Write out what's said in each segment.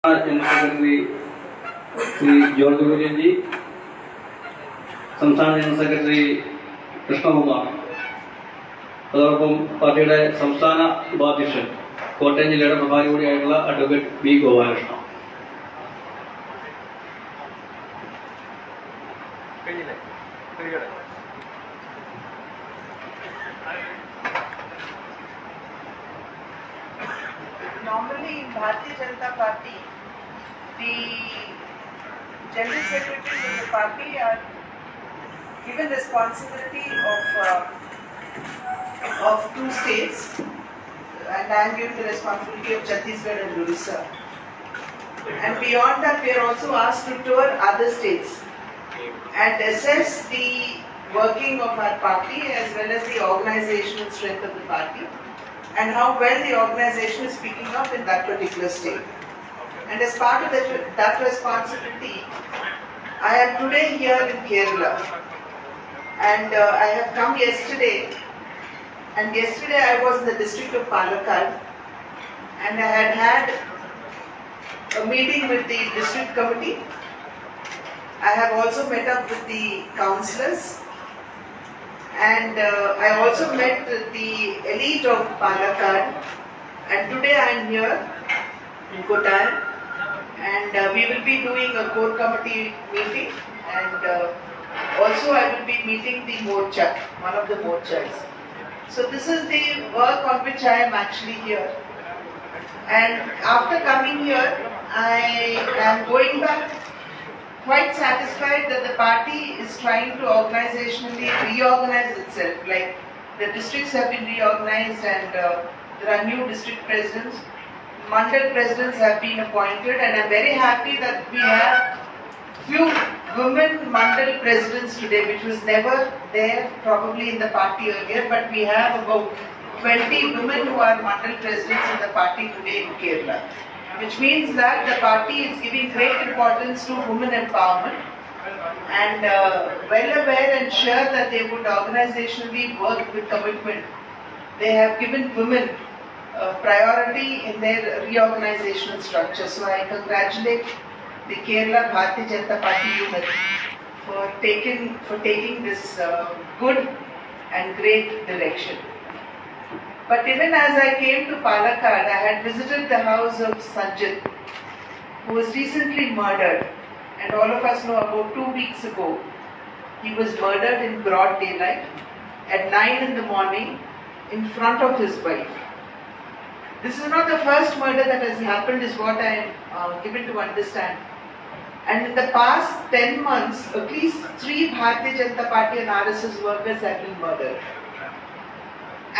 General secretary Shri George कुര്യन जी, സംസ്ഥാന general secretary Krishnakumar, അതോടൊപ്പം പാർട്ടിയുടെ സംസ്ഥാന ഉപാധ്യക്ഷൻ കോട്ടയം ജില്ലയുടെ പ്രഭാരി കൂടിയായിട്ടുള്ള advocate B Gopalakrishnan. Normally in Bharatiya Janata Party, the general secretaries of the party are given responsibility of two states, and I am given the responsibility of Chhattisgarh and Odisha. And beyond that, we are also asked to tour other states and assess the working of our party as well as the organizational strength of the party, and how well the organization is picking up in that particular state. And as part of that responsibility, I am today here in Kerala, and I have come yesterday, and yesterday I was in the district of Palakkad, and I had a meeting with the district committee. I have also met up with the councillors, and I also met the elite of Palakkad, and today I am here in Kottayam, and we will be doing a core committee meeting, and also I will be meeting the Morcha, one of the Morchas. So this is the work on which I am actually here, and after coming here I am going back quite satisfied that the party is trying to organizationally reorganize itself. Like the districts have been reorganized, and there are new district presidents. Mandal presidents have been appointed, and I'm very happy that we have few women Mandal presidents today, which was never there probably in the party earlier, but we have about 20 women who are Mandal presidents in the party today in Kerala, which means that the party is giving great importance to women empowerment, and well aware and sure that they would organizationally work with commitment. They have given women priority in their reorganizational structure. So I congratulate the Kerala Bharatiya Janata Party unit for taking this good and great direction. But even as I came to Palakkad, I had visited the house of Sanjit, who was recently murdered. And all of us know about 2 weeks ago, he was murdered in broad daylight at 9 in the morning in front of his wife. This is not the first murder that has happened, is what I am given to understand. And in the past 10 months, at least 3 Bharatiya Janata Party and RSS workers have been murdered.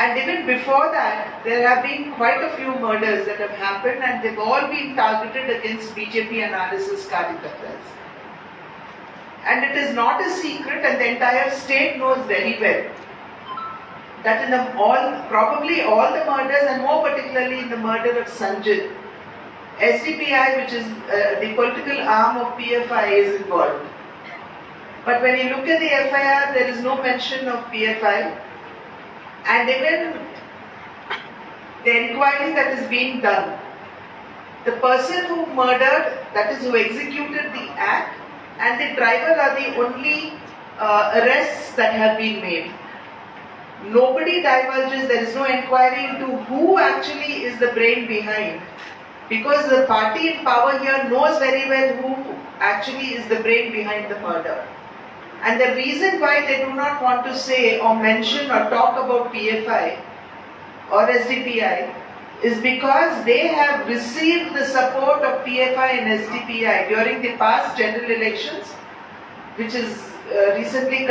And even before that, there have been quite a few murders that have happened, and they've all been targeted against BJP and RSS Karyakartas. And it is not a secret, and the entire state knows very well, that in probably all the murders, and more particularly in the murder of Sanjit, SDPI, which is the political arm of PFI, is involved. But when you look at the FIR, there is no mention of PFI. And even the inquiry that is being done, the person who murdered, that is who executed the act, and the driver are the only arrests that have been made. Nobody divulges, there is no inquiry into who actually is the brain behind, because the party in power here knows very well who actually is the brain behind the murder. And the reason why they do not want to say or mention or talk about PFI or SDPI is because they have received the support of PFI and SDPI during the past general elections, which is recently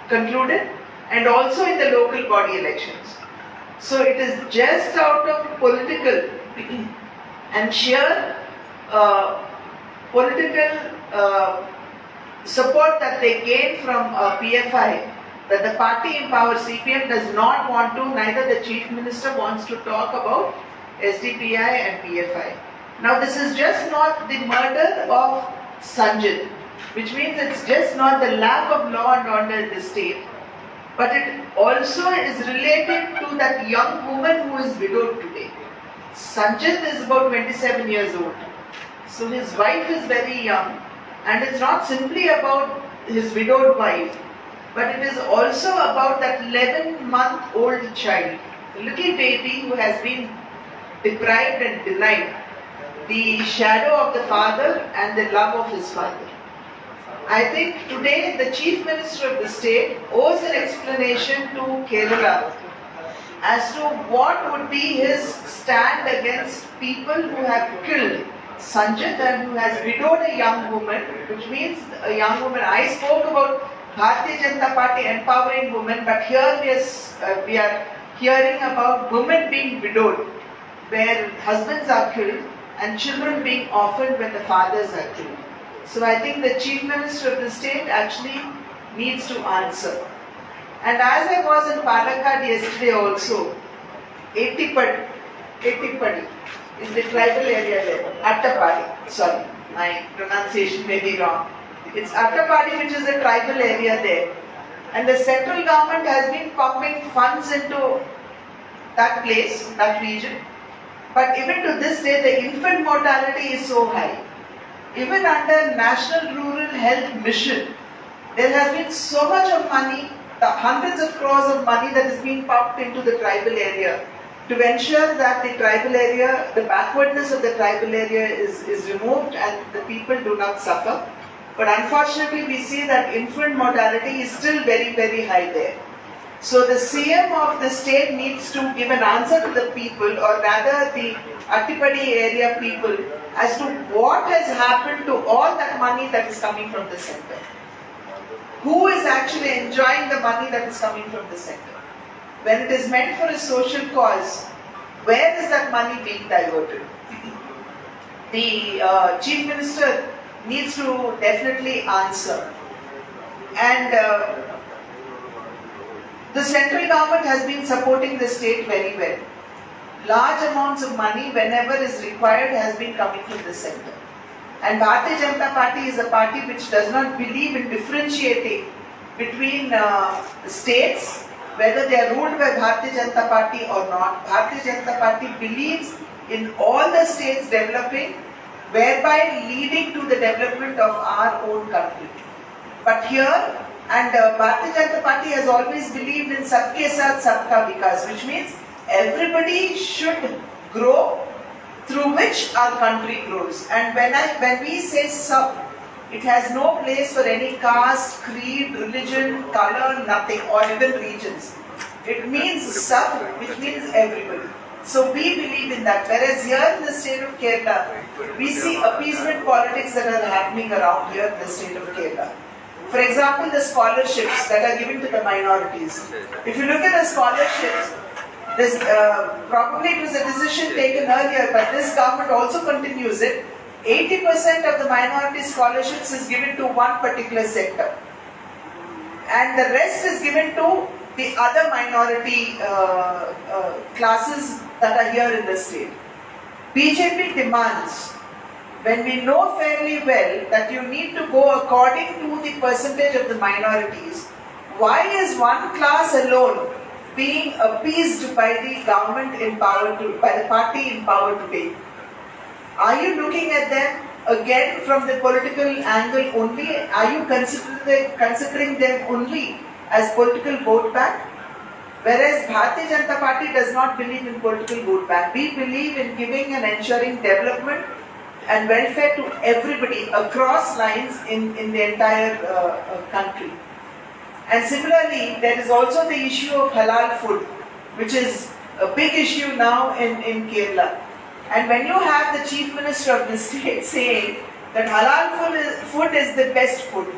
concluded, and also in the local body elections. So it is just out of political and sheer political support that they gain from PFI, that the party in power, CPM, does not want to, neither the Chief Minister wants to talk about SDPI and PFI. Now this is just not the murder of Sanjit, which means it's just not the lack of law and order in the state, but it also is related to that young woman who is widowed today. Sanjit is about 27 years old. So his wife is very young, and it's not simply about his widowed wife, but it is also about that 11-month-old child, the little baby who has been deprived and denied the shadow of the father and the love of his father. I think today the Chief Minister of the state owes an explanation to Kerala as to what would be his stand against people who have killed Sanjit and who has widowed a young woman, which means a young woman. I spoke about Bharatiya Janata Party empowering women, but here we are hearing about women being widowed, where husbands are killed and children being orphaned when the fathers are killed. So I think the Chief Minister of the state actually needs to answer. And as I was in Palakkad yesterday also, Ettipadi is the tribal area there. Attapadi, sorry, my pronunciation may be wrong. It's Attapadi, which is a tribal area there. And the central government has been pumping funds into that place, that region. But even to this day, the infant mortality is so high. Even under National Rural Health Mission, there has been so much of money, the hundreds of crores of money that is being pumped into the tribal area to ensure that the tribal area, the backwardness of the tribal area is removed and the people do not suffer. But unfortunately, we see that infant mortality is still very, very high there. So the CM of the state needs to give an answer to the people, or rather the Attipadi area people, as to what has happened to all that money that is coming from the center. Who is actually enjoying the money that is coming from the center? When it is meant for a social cause, where is that money being diverted? The Chief Minister needs to definitely answer. And the central government has been supporting the state very well. Large amounts of money, whenever is required, has been coming from the center. And Bharatiya Janata Party is a party which does not believe in differentiating between states, whether they are ruled by Bharatiya Janata Party or not. Bharatiya Janata Party believes in all the states developing, whereby leading to the development of our own country. But here, and Bharatiya Janata Party has always believed in Sabke Saath Sabka Vikas, which means everybody should grow, through which our country grows. And when we say sub, it has no place for any caste, creed, religion, color, nothing, or even regions. It means sub, which means everybody. So we believe in that. Whereas here in the state of Kerala, we see appeasement politics that are happening around here in the state of Kerala. For example, the scholarships that are given to the minorities. If you look at the scholarships, this, probably it was a decision taken earlier, but this government also continues it. 80% of the minority scholarships is given to one particular sector. And the rest is given to the other minority classes that are here in the state. BJP demands, when we know fairly well that you need to go according to the percentage of the minorities, why is one class alone being appeased by the government in power, by the party in power today? Are you looking at them again from the political angle only? Are you considering them only as political vote bank? Whereas Bharatiya Janata Party does not believe in political vote bank. We believe in giving and ensuring development and welfare to everybody across lines in the entire country. And similarly, there is also the issue of halal food, which is a big issue now in Kerala. And when you have the Chief Minister of the state saying that halal food is the best food,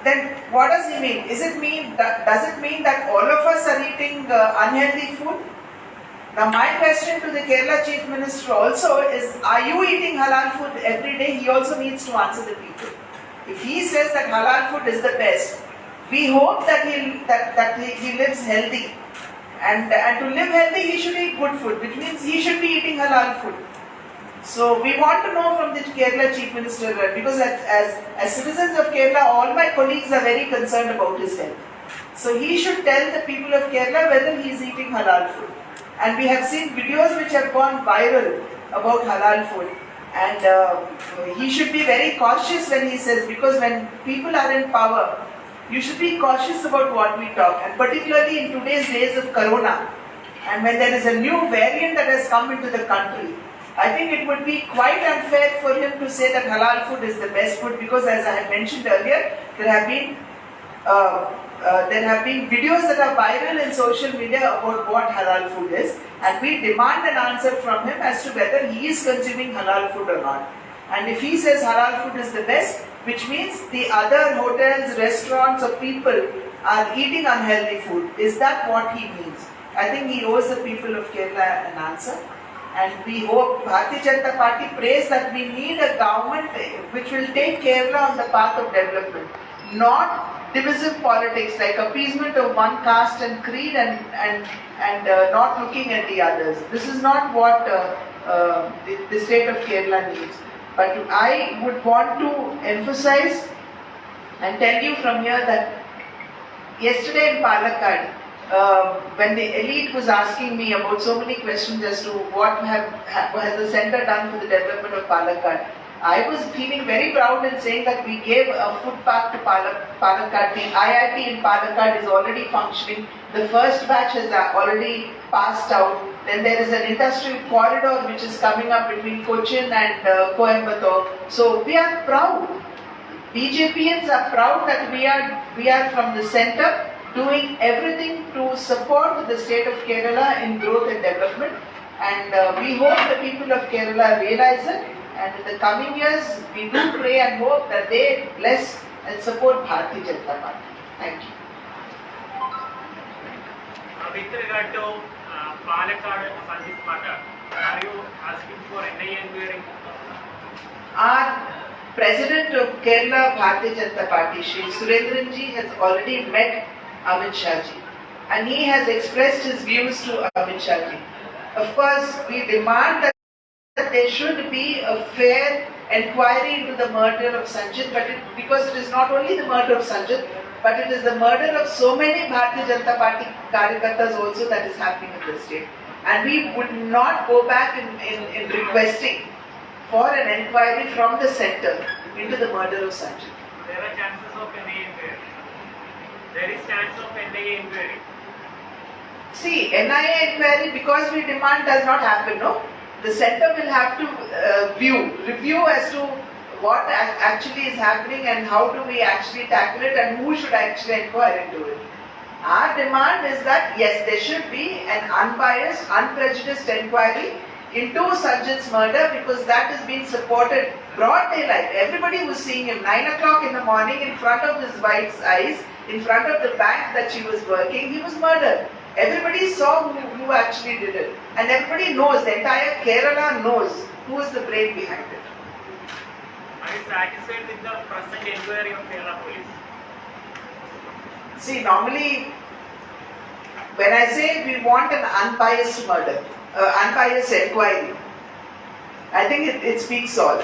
then what does he mean? Does it mean that all of us are eating unhealthy food? Now my question to the Kerala Chief Minister also is, are you eating halal food every day? He also needs to answer the people. If he says that halal food is the best, we hope that he lives healthy. And to live healthy, he should eat good food, which means he should be eating halal food. So we want to know from the Kerala Chief Minister, because as citizens of Kerala, all my colleagues are very concerned about his health. So he should tell the people of Kerala whether he is eating halal food. And we have seen videos which have gone viral about halal food. And he should be very cautious when he says, because when people are in power, you should be cautious about what we talk, and particularly in today's days of corona, and when there is a new variant that has come into the country, I think it would be quite unfair for him to say that halal food is the best food, because as I had mentioned earlier, there have been videos that are viral in social media about what halal food is, and we demand an answer from him as to whether he is consuming halal food or not. And if he says halal food is the best, which means the other hotels, restaurants or people are eating unhealthy food, is that what he means? I think he owes the people of Kerala an answer. And we hope, Bharatiya Janata Party prays that we need a government which will take Kerala on the path of development, not divisive politics like appeasement of one caste and creed and not looking at the others. This is not what the state of Kerala needs. But I would want to emphasize and tell you from here that yesterday in Palakkad, when the elite was asking me about so many questions as to what has the centre done for the development of Palakkad, I was feeling very proud in saying that we gave a food park to Palakkad. The IIT in Palakkad is already functioning. The first batch has already passed out. Then there is an industrial corridor which is coming up between Cochin and Coimbatore. So we are proud. BJPians are proud that we are from the centre doing everything to support the state of Kerala in growth and development. And we hope the people of Kerala realize it. And in the coming years, we do pray and hope that they bless and support Bharatiya Janata Party. Thank you. With regard to Palakkad Sanjit matter, are you asking for NIA inquiry? Our President of Kerala Bharatiya Janata Party, Shri Surendranji, has already met Amit Shah ji, and he has expressed his views to Amit Shah ji. Of course, we demand that there should be a fair inquiry into the murder of Sanjit, because it is not only the murder of Sanjit, but it is the murder of so many Bharatiya Janata Party Karyakartas also that is happening in the state. And we would not go back in requesting for an inquiry from the centre into the murder of Sanjit. There are chances of NIA inquiry. There is chance of NIA inquiry. See, NIA inquiry, because we demand, does not happen, no? The centre will have to review as to what actually is happening and how do we actually tackle it and who should actually inquire into it. Our demand is that yes, there should be an unbiased, unprejudiced inquiry into Sanjit's murder, because that is being supported broad daylight. Everybody was seeing him 9 o'clock in the morning in front of his wife's eyes, in front of the bank that she was working. He was murdered. Everybody saw who actually did it. And everybody knows, the entire Kerala knows who is the brain behind it. Are you satisfied with the present inquiry of Kerala police? See, normally, when I say we want an unbiased murder, unbiased inquiry, I think it speaks all.